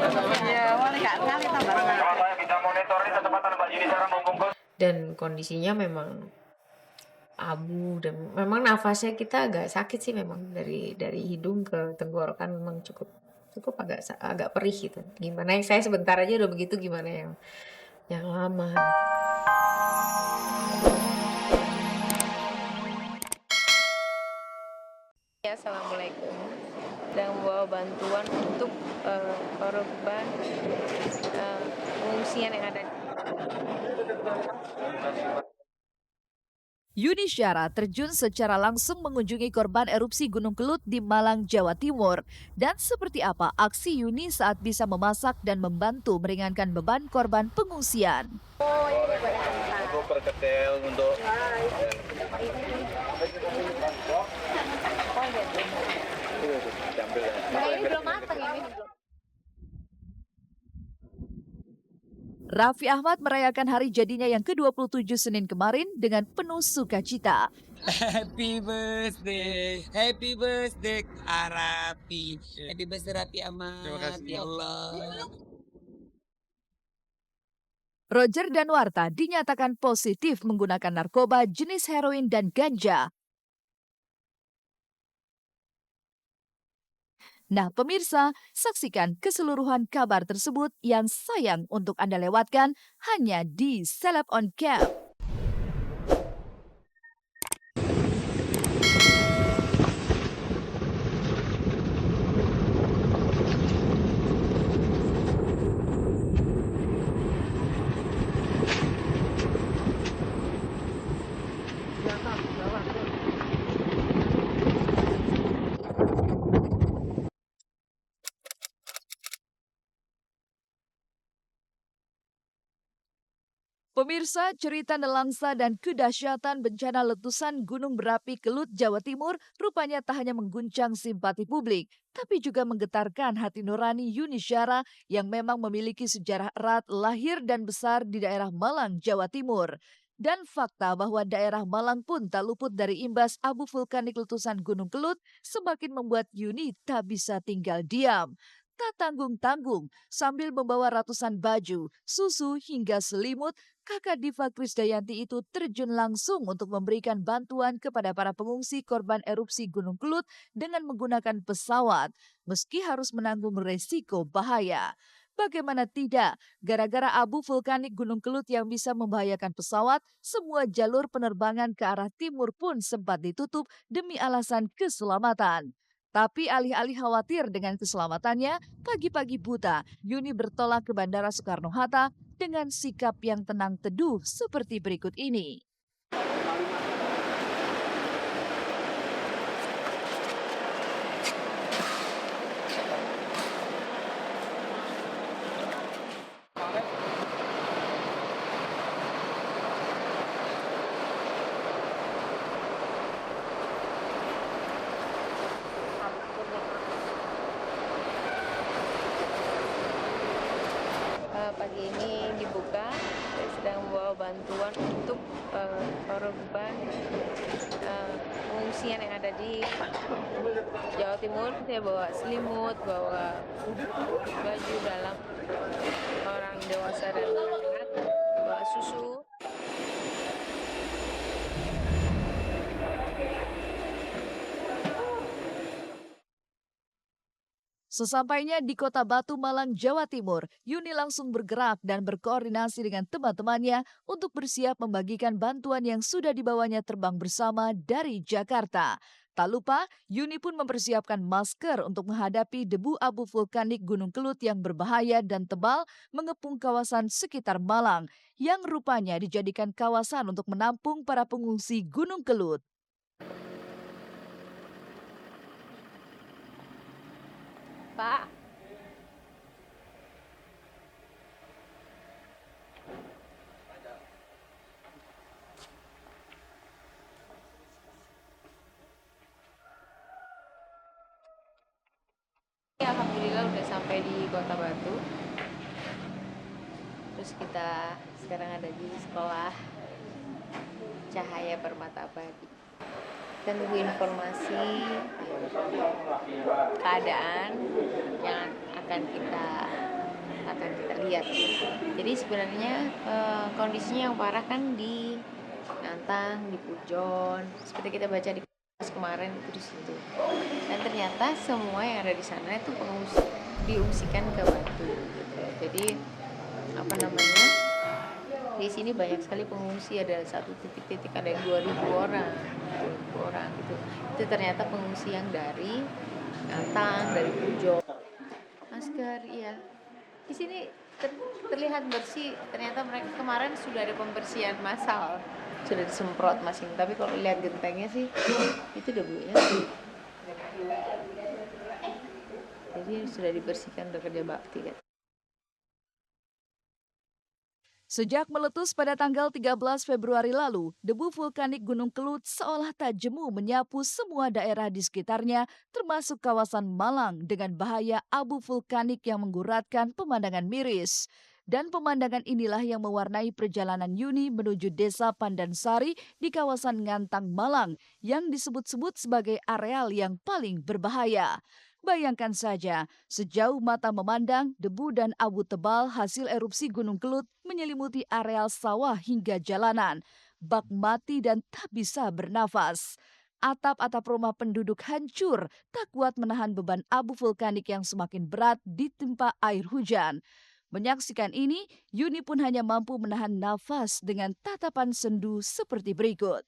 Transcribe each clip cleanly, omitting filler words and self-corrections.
Ya, boleh nggak kali tambah. Saya bisa monitor ini kecepatan Mbak Yuni cara membungkus. Dan kondisinya memang abu dan memang nafasnya kita agak sakit sih memang dari hidung ke tenggorokan memang cukup agak perih gitu. Gimana yang saya sebentar aja udah begitu, gimana yang lama. Ya, assalamualaikum. Sedang membawa bantuan untuk korban pengungsian yang ada. Yuni Syara terjun secara langsung mengunjungi korban erupsi Gunung Kelut di Malang, Jawa Timur. Dan seperti apa aksi Yuni saat bisa memasak dan membantu meringankan beban korban pengungsian? Untuk perkedel untuk Ini belum matang ini. Raffi Ahmad merayakan hari jadinya yang ke-27 Senin kemarin dengan penuh sukacita. Happy birthday Arapi. Happy birthday Raffi Ahmad. Terima kasih. Ya Allah. Roger Danuarta dinyatakan positif menggunakan narkoba jenis heroin dan ganja. Nah pemirsa, saksikan keseluruhan kabar tersebut yang sayang untuk Anda lewatkan hanya di Seleb on Cam. Pemirsa, cerita nelangsa dan kedahsyatan bencana letusan Gunung Berapi Kelut, Jawa Timur rupanya tak hanya mengguncang simpati publik, tapi juga menggetarkan hati nurani Yuni Syara yang memang memiliki sejarah erat lahir dan besar di daerah Malang, Jawa Timur. Dan fakta bahwa daerah Malang pun tak luput dari imbas abu vulkanik letusan Gunung Kelut semakin membuat Yuni tak bisa tinggal diam. Tak tanggung-tanggung, sambil membawa ratusan baju, susu hingga selimut, kakak Diva Krisdayanti itu terjun langsung untuk memberikan bantuan kepada para pengungsi korban erupsi Gunung Kelut dengan menggunakan pesawat, meski harus menanggung resiko bahaya. Bagaimana tidak, gara-gara abu vulkanik Gunung Kelut yang bisa membahayakan pesawat, semua jalur penerbangan ke arah timur pun sempat ditutup demi alasan keselamatan. Tapi alih-alih khawatir dengan keselamatannya, pagi-pagi buta, Yuni bertolak ke Bandara Soekarno-Hatta dengan sikap yang tenang teduh seperti berikut ini. Pagi ini dibuka, saya sedang membawa bantuan untuk korban pengungsian yang ada di Jawa Timur. Saya bawa selimut, bawa baju dalam orang dewasa dan anak, bawa susu. Sesampainya di Kota Batu, Malang, Jawa Timur, Yuni langsung bergerak dan berkoordinasi dengan teman-temannya untuk bersiap membagikan bantuan yang sudah dibawanya terbang bersama dari Jakarta. Tak lupa, Yuni pun mempersiapkan masker untuk menghadapi debu abu vulkanik Gunung Kelut yang berbahaya dan tebal mengepung kawasan sekitar Malang, yang rupanya dijadikan kawasan untuk menampung para pengungsi Gunung Kelut. Pak, alhamdulillah udah sampai di Kota Batu. Terus kita sekarang ada di sekolah Cahaya Permata Abadi. Dan tunggu informasi keadaan yang akan kita akan kita lihat. Jadi sebenarnya kondisinya yang parah kan di Ngantang, di Pujon, seperti kita baca di kemarin itu di situ. Dan ternyata semua yang ada di sana itu diungsikan ke Batu gitu. Jadi apa namanya? Di sini banyak sekali pengungsi, ada satu titik-titik ada yang 2.000 orang, 2.000 orang gitu. Itu ternyata pengungsi yang dari Ngantang, dari Pujon. Masker, iya. Di sini terlihat bersih. Ternyata mereka kemarin sudah ada pembersihan massal, sudah disemprot masing. Tapi kalau lihat gentengnya sih, itu debunya. Jadi sudah dibersihkan, udah kerja bakti kan. Sejak meletus pada tanggal 13 Februari lalu, debu vulkanik Gunung Kelut seolah tak jemu menyapu semua daerah di sekitarnya, termasuk kawasan Malang dengan bahaya abu vulkanik yang mengguratkan pemandangan miris. Dan pemandangan inilah yang mewarnai perjalanan Yuni menuju desa Pandansari di kawasan Ngantang, Malang, yang disebut-sebut sebagai areal yang paling berbahaya. Bayangkan saja, sejauh mata memandang, debu dan abu tebal hasil erupsi Gunung Kelut menyelimuti areal sawah hingga jalanan. Bak mati dan tak bisa bernafas. Atap-atap rumah penduduk hancur, tak kuat menahan beban abu vulkanik yang semakin berat ditimpa air hujan. Menyaksikan ini, Yuni pun hanya mampu menahan nafas dengan tatapan sendu seperti berikut.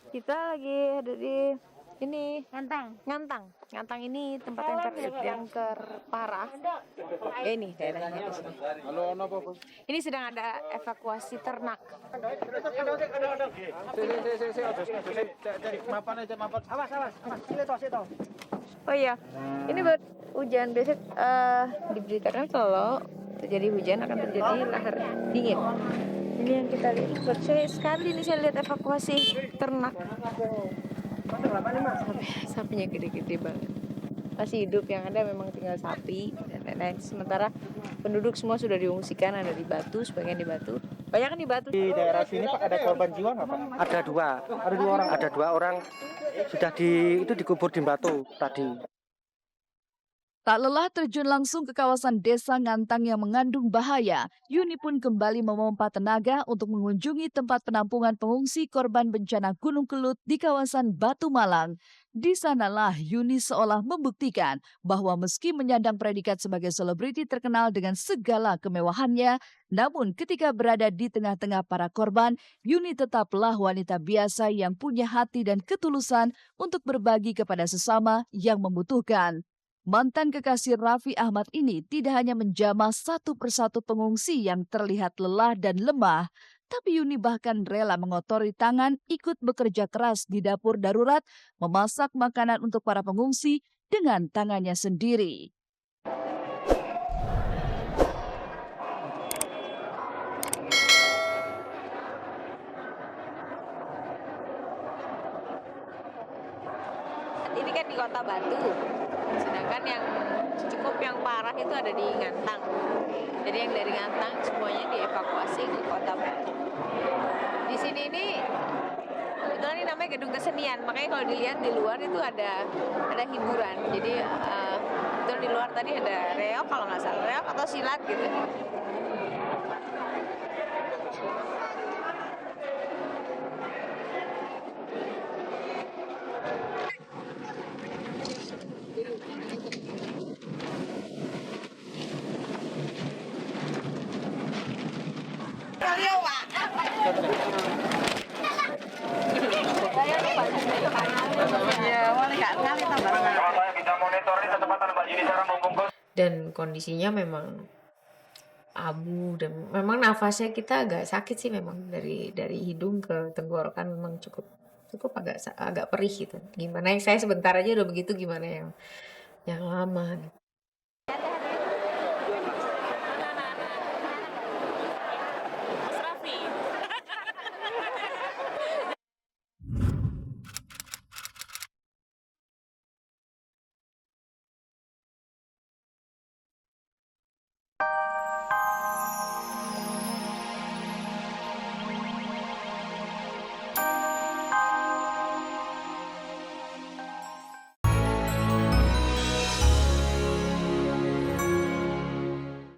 Kita lagi ada di ini Ngantang ini tempat yang terparah. Ini daerahnya di sini. Ini sedang ada evakuasi ternak. Oh iya, ini buat hujan. Biasa diberitakan kalau terjadi hujan akan terjadi lahar dingin. Ini yang kita lihat. Buat saya sekali ini saya lihat evakuasi ternak. Sapinya gede-gede banget. Masih hidup, yang ada memang tinggal sapi dan lain-lain. Sementara penduduk semua sudah diungsikan, ada di Batu, sebagian di Batu. Banyak kan di Batu. Di daerah sini Pak ada korban jiwa nggak Pak? Ada dua orang. Ada 2 orang sudah dikubur di Batu tadi. Tak lelah terjun langsung ke kawasan desa Ngantang yang mengandung bahaya, Yuni pun kembali memompa tenaga untuk mengunjungi tempat penampungan pengungsi korban bencana Gunung Kelut di kawasan Batu Malang. Di sanalah Yuni seolah membuktikan bahwa meski menyandang predikat sebagai selebriti terkenal dengan segala kemewahannya, namun ketika berada di tengah-tengah para korban, Yuni tetaplah wanita biasa yang punya hati dan ketulusan untuk berbagi kepada sesama yang membutuhkan. Mantan kekasih Raffi Ahmad ini tidak hanya menjamah satu persatu pengungsi yang terlihat lelah dan lemah, tapi Yuni bahkan rela mengotori tangan ikut bekerja keras di dapur darurat, memasak makanan untuk para pengungsi dengan tangannya sendiri. Ini kan di Kota Batu. Sedangkan yang yang parah itu ada di Ngantang. Jadi yang dari Ngantang semuanya dievakuasi ke Kota Batu. Di sini ini kebetulan ini namanya gedung kesenian, makanya kalau dilihat di luar itu ada hiburan. Jadi itu di luar tadi ada reok, kalau nggak salah reok atau silat gitu. Dan kondisinya memang abu dan memang nafasnya kita agak sakit sih, memang dari hidung ke tenggorokan memang cukup agak perih gitu. Gimana yang saya sebentar aja udah begitu, gimana yang lama gitu.